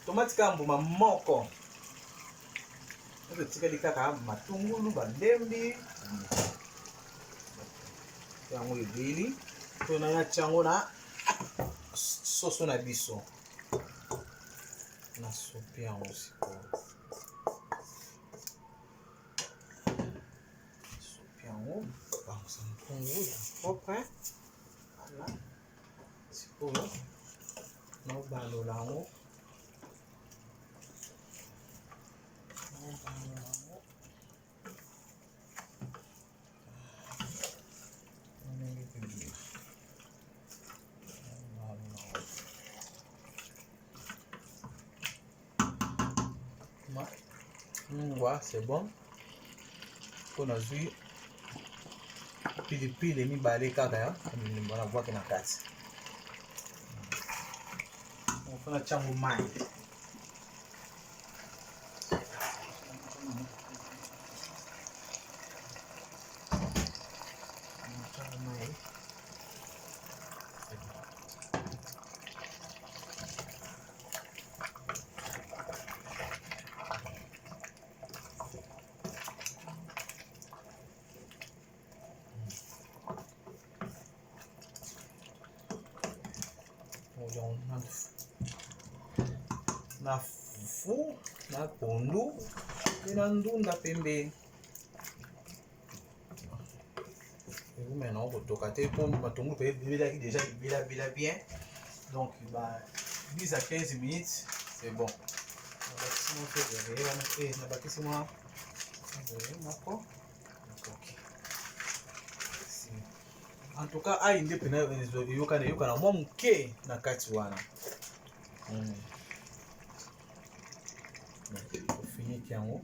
Tomate kambuma moko. Tika kaka matungulu bandembi. Yango ebeli. Tona ya chango na soso na biso. Na soupe yango sikoyo. Soupe yango bangisa mpungu ya propre. Voilà. Sikoyo. Na balola yango. C'est bon. On a vu pilipili mibale kaka ya mbona bwake na kati. On fait la chango mai. Na fufu na pondu na ndunda pembe. Vous maintenant vous tocatez pour matungu peut déjà bien. Donc bah 10 à 15 minutes c'est bon. En tout cas ayi nde pena yoka na mwa muke na kati wana. Finir yango.